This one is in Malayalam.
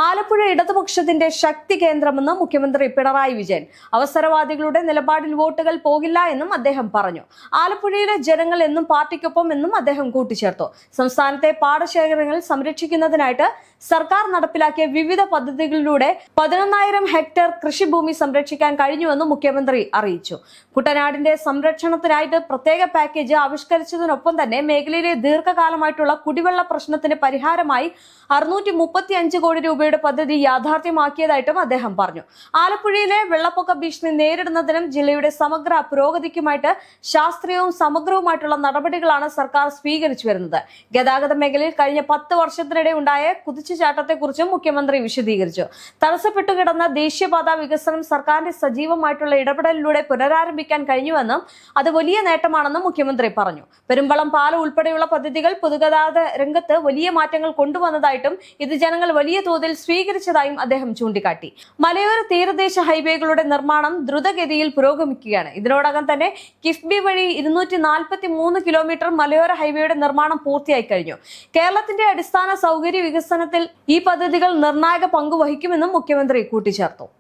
ആലപ്പുഴ ഇടതുപക്ഷത്തിന്റെ ശക്തി കേന്ദ്രമെന്ന് മുഖ്യമന്ത്രി പിണറായി വിജയൻ. അവസരവാദികളുടെ നിലപാടിൽ വോട്ടുകൾ പോകില്ല എന്നും അദ്ദേഹം പറഞ്ഞു. ആലപ്പുഴയിലെ ജനങ്ങൾ എന്നും പാർട്ടിക്കൊപ്പം എന്നും അദ്ദേഹം കൂട്ടിച്ചേർത്തു. സംസ്ഥാനത്തെ പാടശേഖരങ്ങൾ സംരക്ഷിക്കുന്നതിനായിട്ട് സർക്കാർ നടപ്പിലാക്കിയ വിവിധ പദ്ധതികളിലൂടെ 11,000 ഹെക്ടർ കൃഷിഭൂമി സംരക്ഷിക്കാൻ കഴിഞ്ഞുവെന്നും മുഖ്യമന്ത്രി അറിയിച്ചു. കുട്ടനാടിന്റെ സംരക്ഷണത്തിനായിട്ട് പ്രത്യേക പാക്കേജ് ആവിഷ്കരിച്ചതിനൊപ്പം തന്നെ മേഖലയിലെ ദീർഘകാലമായിട്ടുള്ള കുടിവെള്ള പ്രശ്നത്തിന് പരിഹാരമായി 635 കോടി രൂപയുടെ പദ്ധതി യാഥാർത്ഥ്യമാക്കിയതായിട്ടും അദ്ദേഹം പറഞ്ഞു. ആലപ്പുഴയിലെ വെള്ളപ്പൊക്ക ഭീഷണി നേരിടുന്നതിനും ജില്ലയുടെ സമഗ്ര പുരോഗതിക്കുമായിട്ട് ശാസ്ത്രീയവും സമഗ്രവുമായിട്ടുള്ള നടപടികളാണ് സർക്കാർ സ്വീകരിച്ചു വരുന്നത്. ഗതാഗത മേഖലയിൽ കഴിഞ്ഞ 10 വർഷത്തിനിടെ ഉണ്ടായ കുതിച്ചുചാട്ടത്തെക്കുറിച്ചും മുഖ്യമന്ത്രി വിശദീകരിച്ചു. തടസ്സപ്പെട്ടു കിടന്ന ദേശീയപാത വികസനം സർക്കാരിന്റെ സജീവമായിട്ടുള്ള ഇടപെടലിലൂടെ പുനരാരംഭിക്കാൻ കഴിഞ്ഞുവെന്നും അത് വലിയ നേട്ടമാണെന്നും മുഖ്യമന്ത്രി പറഞ്ഞു. പെരുമ്പളം പാലം ഉൾപ്പെടെയുള്ള പദ്ധതികൾ പൊതുഗതാഗത രംഗത്ത് വലിയ മാറ്റങ്ങൾ കൊണ്ടുവന്നതായിട്ടും ഇത് ജനങ്ങൾ വലിയ തോതിൽ സ്വീകരിച്ചതായും അദ്ദേഹം ചൂണ്ടിക്കാട്ടി. മലയോര തീരദേശ ഹൈവേകളുടെ നിർമ്മാണം ദ്രുതഗതിയിൽ പുരോഗമിക്കുകയാണ്. ഇതിനോടകം തന്നെ കിഫ്ബി വഴി 243 കിലോമീറ്റർ മലയോര ഹൈവേയുടെ നിർമ്മാണം പൂർത്തിയായി കഴിഞ്ഞു. കേരളത്തിന്റെ അടിസ്ഥാന സൗകര്യ വികസനത്തിൽ ഈ പദ്ധതികൾ നിർണായക പങ്ക് വഹിക്കുമെന്നും മുഖ്യമന്ത്രി കൂട്ടിച്ചേർത്തു.